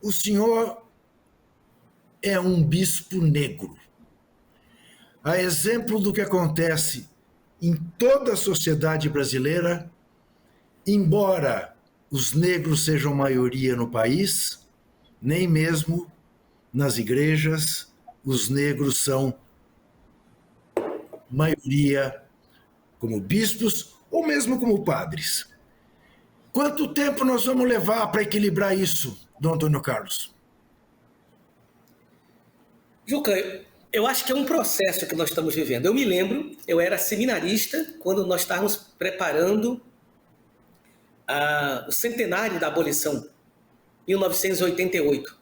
o senhor é um bispo negro. A exemplo do que acontece em toda a sociedade brasileira, embora os negros sejam maioria no país, nem mesmo nas igrejas os negros são maioria como bispos ou mesmo como padres. Quanto tempo nós vamos levar para equilibrar isso, Dom Antônio Carlos? Juca, eu acho que é um processo que nós estamos vivendo. Eu me lembro, eu era seminarista quando nós estávamos preparando o centenário da abolição, 1988.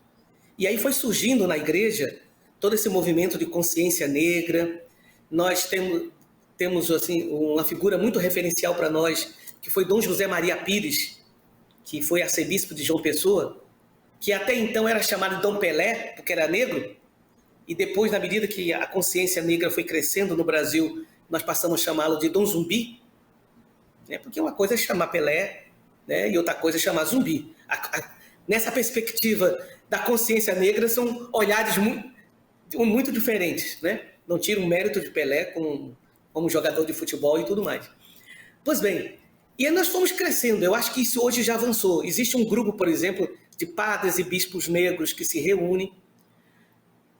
E aí foi surgindo na igreja todo esse movimento de consciência negra. Nós temos assim, uma figura muito referencial para nós, que foi Dom José Maria Pires, que foi arcebispo de João Pessoa, que até então era chamado de Dom Pelé, porque era negro, e depois, na medida que a consciência negra foi crescendo no Brasil, nós passamos a chamá-lo de Dom Zumbi, né? Porque uma coisa é chamar Pelé, né? E outra coisa é chamar Zumbi. Nessa perspectiva da consciência negra, são olhares muito diferentes, né? Não tira o mérito de Pelé como jogador de futebol e tudo mais. Pois bem, e aí nós fomos crescendo. Eu acho que isso hoje já avançou. Existe um grupo, por exemplo, de padres e bispos negros que se reúnem.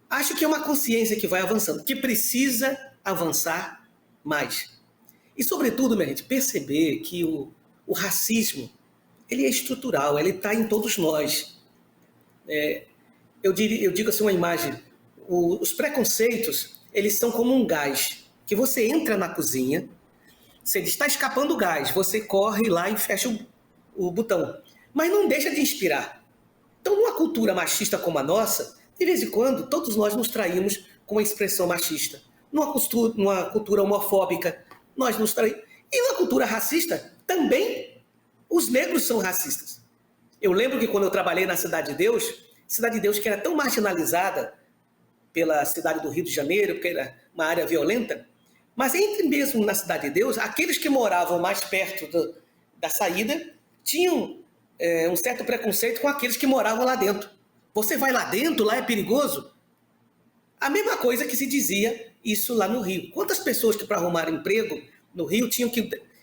Acho que é uma consciência que vai avançando, que precisa avançar mais. E, sobretudo, minha gente, perceber que o racismo, ele é estrutural, ele está em todos nós. Eu digo assim uma imagem, os preconceitos, eles são como um gás, que você entra na cozinha, você está escapando o gás, você corre lá e fecha o botão, mas não deixa de inspirar. Então, numa cultura machista como a nossa, de vez em quando, todos nós nos traímos com a expressão machista. Numa cultura homofóbica, nós nos traímos. E na cultura racista, também os negros são racistas. Eu lembro que quando eu trabalhei na Cidade de Deus que era tão marginalizada pela cidade do Rio de Janeiro, porque era uma área violenta, mas entre mesmo na Cidade de Deus, aqueles que moravam mais perto da saída tinham um certo preconceito com aqueles que moravam lá dentro. Você vai lá dentro, lá é perigoso? A mesma coisa que se dizia isso lá no Rio. Quantas pessoas que para arrumar emprego no Rio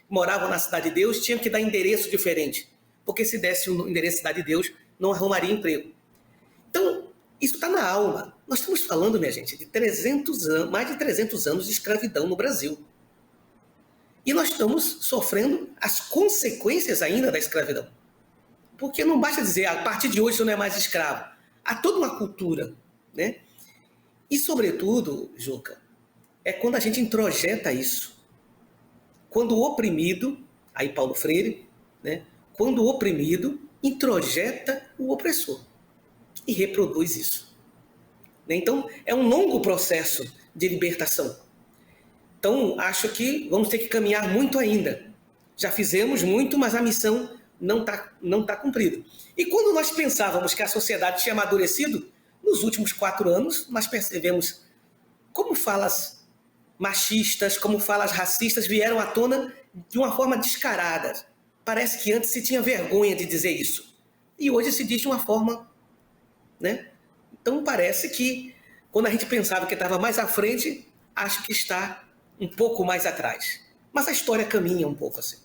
moravam na Cidade de Deus tinham que dar endereço diferente? Porque se desse o endereço Cidade de Deus, não arrumaria emprego. Então, isso está na alma. Nós estamos falando, minha gente, de 300 anos, mais de 300 anos de escravidão no Brasil. E nós estamos sofrendo as consequências ainda da escravidão. Porque não basta dizer, a partir de hoje você não é mais escravo. Há toda uma cultura, né? E, sobretudo, Juca, é quando a gente introjeta isso. Quando o oprimido, aí Paulo Freire, né? Quando o oprimido introjeta o opressor e reproduz isso. Então, é um longo processo de libertação. Então, acho que vamos ter que caminhar muito ainda. Já fizemos muito, mas a missão não tá cumprida. E quando nós pensávamos que a sociedade tinha amadurecido, nos últimos 4 anos, nós percebemos como falas machistas, como falas racistas vieram à tona de uma forma descarada. Parece que antes se tinha vergonha de dizer isso. E hoje se diz de uma forma, né? Então parece que quando a gente pensava que estava mais à frente, acho que está um pouco mais atrás. Mas a história caminha um pouco assim.